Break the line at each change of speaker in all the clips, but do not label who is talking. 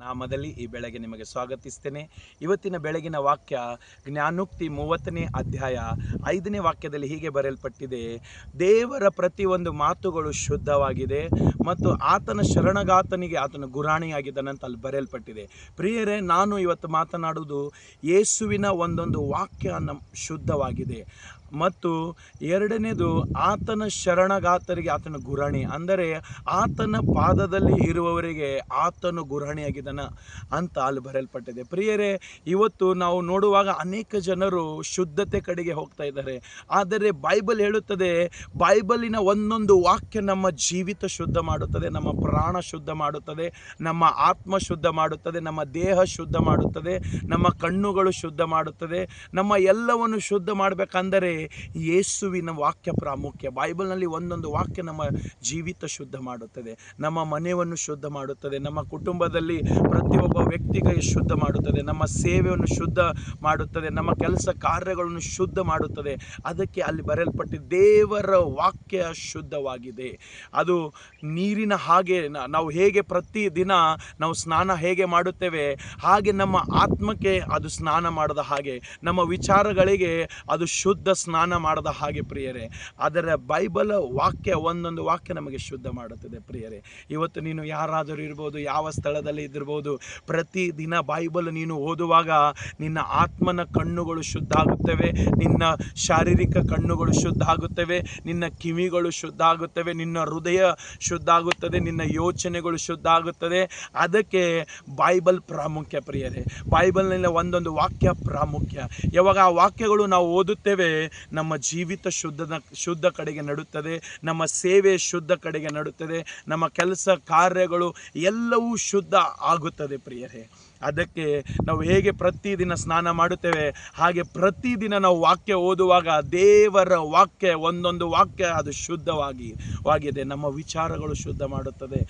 ನಾಮದಲ್ಲಿ ಈ ಬೆಳಗ್ಗೆ ನಿಮಗೆ ಸ್ವಾಗತಿಸ್ತೇನೆ. ಇವತ್ತಿನ ಬೆಳಗಿನ ವಾಕ್ಯ ಜ್ಞಾನೋಕ್ತಿ 30ನೇ ಅಧ್ಯಾಯ 5ನೇ ವಾಕ್ಯದಲ್ಲಿ ಹೀಗೆ ಬರೆಯಲ್ಪಟ್ಟಿದೆ, ದೇವರ ಪ್ರತಿಯೊಂದು ಮಾತುಗಳು ಶುದ್ಧವಾಗಿದೆ ಮತ್ತು ಆತನ ಶರಣಗಾತನಿಗೆ ಆತನ ಗುರಾಣಿಯಾಗಿದ್ದಾನಂತ ಅಲ್ಲಿ ಬರೆಯಲ್ಪಟ್ಟಿದೆ. ಪ್ರಿಯರೇ, ನಾನು ಇವತ್ತು ಮಾತನಾಡುವುದು ಯೇಸುವಿನ ಒಂದೊಂದು ವಾಕ್ಯ ಶುದ್ಧವಾಗಿದೆ ಮತ್ತು ಎರಡನೇದು ಆತನ ಶರಣಗಾತರಿಗೆ ಆತನ ಗುರಾಣಿ, ಅಂದರೆ ಆತನ ಪಾದದಲ್ಲಿ ಇರುವವರಿಗೆ ಆತನು ಗುರಾಣಿಯಾಗಿದ್ದಾನ ಅಂತ ಅಲ್ಲಿ ಬರೆಯಲ್ಪಟ್ಟಿದೆ. ಪ್ರಿಯರೇ, ಇವತ್ತು ನಾವು ನೋಡುವಾಗ ಅನೇಕ ಜನರು ಶುದ್ಧತೆ ಕಡೆಗೆ ಹೋಗ್ತಾ ಇದ್ದಾರೆ. ಆದರೆ ಬೈಬಲ್ ಹೇಳುತ್ತದೆ, ಬೈಬಲಿನ ಒಂದೊಂದು ವಾಕ್ಯ ನಮ್ಮ ಜೀವಿತ ಶುದ್ಧ ಮಾಡುತ್ತದೆ, ನಮ್ಮ ಪ್ರಾಣ ಶುದ್ಧ ಮಾಡುತ್ತದೆ, ನಮ್ಮ ಆತ್ಮ ಶುದ್ಧ ಮಾಡುತ್ತದೆ, ನಮ್ಮ ದೇಹ ಶುದ್ಧ ಮಾಡುತ್ತದೆ, ನಮ್ಮ ಕಣ್ಣುಗಳು ಶುದ್ಧ ಮಾಡುತ್ತದೆ. ನಮ್ಮ ಎಲ್ಲವನ್ನು ಶುದ್ಧ ಮಾಡಬೇಕಂದರೆ ಯೇಸುವಿನ ವಾಕ್ಯ ಪ್ರಾಮುಖ್ಯ. ಬೈಬಲ್ನಲ್ಲಿ ಒಂದೊಂದು ವಾಕ್ಯ ನಮ್ಮ ಜೀವಿತ ಶುದ್ಧ ಮಾಡುತ್ತದೆ, ನಮ್ಮ ಮನೆಯನ್ನು ಶುದ್ಧ ಮಾಡುತ್ತದೆ, ನಮ್ಮ ಕುಟುಂಬದಲ್ಲಿ ಪ್ರತಿಯೊಬ್ಬ ವ್ಯಕ್ತಿಗೆ ಶುದ್ಧ ಮಾಡುತ್ತದೆ, ನಮ್ಮ ಸೇವೆಯನ್ನು ಶುದ್ಧ ಮಾಡುತ್ತದೆ, ನಮ್ಮ ಕೆಲಸ ಕಾರ್ಯಗಳನ್ನು ಶುದ್ಧ ಮಾಡುತ್ತದೆ. ಅದಕ್ಕೆ ಅಲ್ಲಿ ಬರೆಯಲ್ಪಟ್ಟಿದೆ, ದೇವರ ವಾಕ್ಯ ಶುದ್ಧವಾಗಿದೆ. ಅದು ನೀರಿನ ಹಾಗೆ ನಾವು ಹೇಗೆ ಪ್ರತಿದಿನ ನಾವು ಸ್ನಾನ ಹೇಗೆ ಮಾಡುತ್ತೇವೆ, ಹಾಗೆ ನಮ್ಮ ಆತ್ಮಕ್ಕೆ ಅದು ಸ್ನಾನ ಮಾಡದ ಹಾಗೆ, ನಮ್ಮ ವಿಚಾರಗಳಿಗೆ ಅದು ಶುದ್ಧ ಸ್ನಾನ ಮಾಡದ ಹಾಗೆ. ಪ್ರಿಯರೇ, ಅದರ ಬೈಬಲ್ ವಾಕ್ಯ ಒಂದೊಂದು ವಾಕ್ಯ ನಮಗೆ ಶುದ್ಧ ಮಾಡುತ್ತದೆ. ಪ್ರಿಯರೇ, ಇವತ್ತು ನೀನು ಯಾರಾದರೂ ಇರ್ಬೋದು, ಯಾವ ಸ್ಥಳದಲ್ಲಿ ಇದ್ದಿರ್ಬೋದು, ಪ್ರತಿದಿನ ಬೈಬಲ್ ನೀನು ಓದುವಾಗ ನಿನ್ನ ಆತ್ಮನ ಕಣ್ಣುಗಳು ಶುದ್ಧ ಆಗುತ್ತವೆ, ನಿನ್ನ ಶಾರೀರಿಕ ಕಣ್ಣುಗಳು ಶುದ್ಧ ಆಗುತ್ತವೆ, ನಿನ್ನ ಕಿವಿಗಳು ಶುದ್ಧ ಆಗುತ್ತವೆ, ನಿನ್ನ ಹೃದಯ ಶುದ್ಧ ಆಗುತ್ತದೆ, ನಿನ್ನ ಯೋಚನೆಗಳು ಶುದ್ಧ ಆಗುತ್ತದೆ. ಅದಕ್ಕೆ ಬೈಬಲ್ ಪ್ರಾಮುಖ್ಯ. ಪ್ರಿಯರೇ, ಬೈಬಲ್ನಲ್ಲಿ ಒಂದೊಂದು ವಾಕ್ಯ ಪ್ರಾಮುಖ್ಯ. ಯಾವಾಗ ಆ ವಾಕ್ಯಗಳು ನಾವು ಓದುತ್ತೇವೆ, ನಮ್ಮ ಜೀವಿತ ಶುದ್ಧ ಕಡೆಗೆ ನಡುತ್ತದೆ, ನಮ್ಮ ಸೇವೆ ಶುದ್ಧ ಕಡೆಗೆ ನಡುತ್ತದೆ, ನಮ್ಮ ಕೆಲಸ ಕಾರ್ಯಗಳು ಎಲ್ಲವೂ ಶುದ್ಧ ಆಗುತ್ತದೆ. ಪ್ರಿಯರೇ, ಅದಕ್ಕೆ ನಾವು ಹೇಗೆ ಪ್ರತಿದಿನ ಸ್ನಾನ ಮಾಡುತ್ತೇವೆ, ಹಾಗೆ ಪ್ರತಿದಿನ ನಾವು ವಾಕ್ಯ ಓದುವಾಗ ದೇವರ ವಾಕ್ಯ ಒಂದೊಂದು ವಾಕ್ಯ ಅದು ಶುದ್ಧವಾಗಿದೆ. ನಮ್ಮ ವಿಚಾರಗಳು ಶುದ್ಧ ಮಾಡುತ್ತದೆ,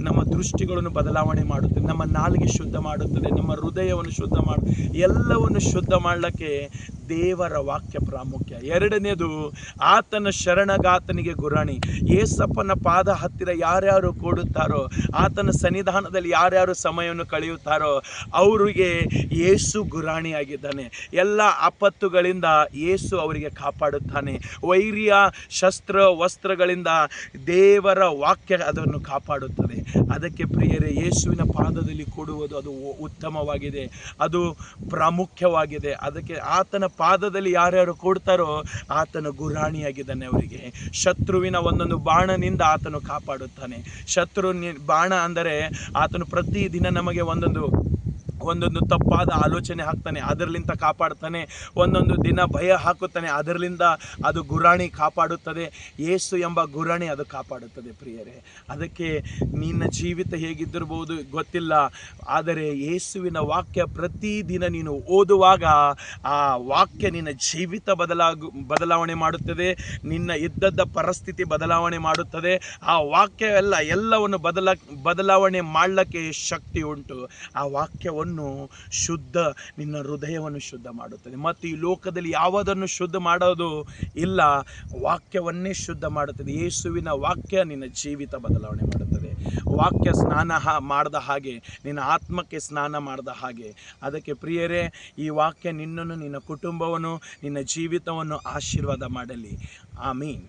ನಮ್ಮ ದೃಷ್ಟಿಗಳನ್ನು ಬದಲಾವಣೆ ಮಾಡುತ್ತದೆ, ನಮ್ಮ ನಾಲಿಗೆ ಶುದ್ಧ ಮಾಡುತ್ತದೆ, ನಮ್ಮ ಹೃದಯವನ್ನು ಶುದ್ಧ ಎಲ್ಲವನ್ನು ಶುದ್ಧ ಮಾಡಲಿಕ್ಕೆ ದೇವರ ವಾಕ್ಯ ಪ್ರಾಮುಖ್ಯ. ಎರಡನೇದು ಆತನ ಶರಣಗಾತನಿಗೆ ಗುರಾಣಿ. ಯೇಸಪ್ಪನ ಪಾದ ಹತ್ತಿರ ಯಾರ್ಯಾರು ಕೂಡುತ್ತಾರೋ, ಆತನ ಸನ್ನಿಧಾನದಲ್ಲಿ ಯಾರ್ಯಾರು ಸಮಯವನ್ನು ಕಳೆಯುತ್ತಾರೋ ಅವರಿಗೆ ಯೇಸು ಗುರಾಣಿಯಾಗಿದ್ದಾನೆ. ಎಲ್ಲ ಆಪತ್ತುಗಳಿಂದ ಯೇಸು ಅವರಿಗೆ ಕಾಪಾಡುತ್ತಾನೆ. ವೈರಿಯ ಶಸ್ತ್ರ ವಸ್ತ್ರಗಳಿಂದ ದೇವರ ವಾಕ್ಯ ಅದನ್ನು ಕಾಪಾಡುತ್ತದೆ. ಅದಕ್ಕೆ ಪ್ರಿಯರೇ, ಯೇಸುವಿನ ಪಾದದಲ್ಲಿ ಕೂಡುವುದು ಅದು ಉತ್ತಮವಾಗಿದೆ, ಅದು ಪ್ರಾಮುಖ್ಯವಾಗಿದೆ. ಅದಕ್ಕೆ ಆತನ ಪಾದದಲ್ಲಿ ಯಾರ್ಯಾರು ಕೂಡ್ತಾರೋ ಆತನು ಗುರಾಣಿಯಾಗಿದ್ದಾನೆ. ಅವರಿಗೆ ಶತ್ರುವಿನ ಒಂದೊಂದು ಬಾಣನಿಂದ ಆತನು ಕಾಪಾಡುತ್ತಾನೆ. ಬಾಣ ಅಂದರೆ ಆತನು ಪ್ರತಿದಿನ ನಮಗೆ ಒಂದೊಂದು ತಪ್ಪಾದ ಆಲೋಚನೆ ಹಾಕ್ತಾನೆ, ಅದರಲ್ಲಿಂದ ಕಾಪಾಡ್ತಾನೆ. ಒಂದೊಂದು ದಿನ ಭಯ ಹಾಕುತ್ತಾನೆ, ಅದರಲ್ಲಿಂದ ಅದು ಗುರಾಣಿ ಕಾಪಾಡುತ್ತದೆ. ಯೇಸು ಎಂಬ ಗುರಾಣಿ ಅದು ಕಾಪಾಡುತ್ತದೆ. ಪ್ರಿಯರೇ, ಅದಕ್ಕೆ ನಿನ್ನ ಜೀವಿತ ಹೇಗಿದ್ದಿರ್ಬೋದು ಗೊತ್ತಿಲ್ಲ, ಆದರೆ ಯೇಸುವಿನ ವಾಕ್ಯ ಪ್ರತಿದಿನ ನೀನು ಓದುವಾಗ ಆ ವಾಕ್ಯ ನಿನ್ನ ಜೀವಿತ ಬದಲಾವಣೆ ಮಾಡುತ್ತದೆ, ನಿನ್ನ ಇದ್ದದ್ದ ಪರಿಸ್ಥಿತಿ ಬದಲಾವಣೆ ಮಾಡುತ್ತದೆ. ಆ ವಾಕ್ಯ ಎಲ್ಲವನ್ನು ಬದಲಾವಣೆ ಮಾಡಲಿಕ್ಕೆ ಶಕ್ತಿ ಉಂಟು. ಆ ವಾಕ್ಯವನ್ನು ಶುದ್ಧ, ನಿನ್ನ ಹೃದಯವನ್ನು ಶುದ್ಧ ಮಾಡುತ್ತದೆ. ಮತ್ತು ಈ ಲೋಕದಲ್ಲಿ ಯಾವುದನ್ನು ಶುದ್ಧ ಮಾಡೋದು ಇಲ್ಲ, ವಾಕ್ಯವನ್ನೇ ಶುದ್ಧ ಮಾಡುತ್ತದೆ. ಯೇಸುವಿನ ವಾಕ್ಯ ನಿನ್ನ ಜೀವಿತ ಬದಲಾವಣೆ ಮಾಡುತ್ತದೆ. ವಾಕ್ಯ ಸ್ನಾನ ಮಾಡಿದ ಹಾಗೆ, ನಿನ್ನ ಆತ್ಮಕ್ಕೆ ಸ್ನಾನ ಮಾಡಿದ ಹಾಗೆ. ಅದಕ್ಕೆ ಪ್ರಿಯರೇ, ಈ ವಾಕ್ಯ ನಿನ್ನನ್ನು, ನಿನ್ನ ಕುಟುಂಬವನ್ನು, ನಿನ್ನ ಜೀವಿತವನ್ನು ಆಶೀರ್ವಾದ ಮಾಡಲಿ. ಆಮೀನ್.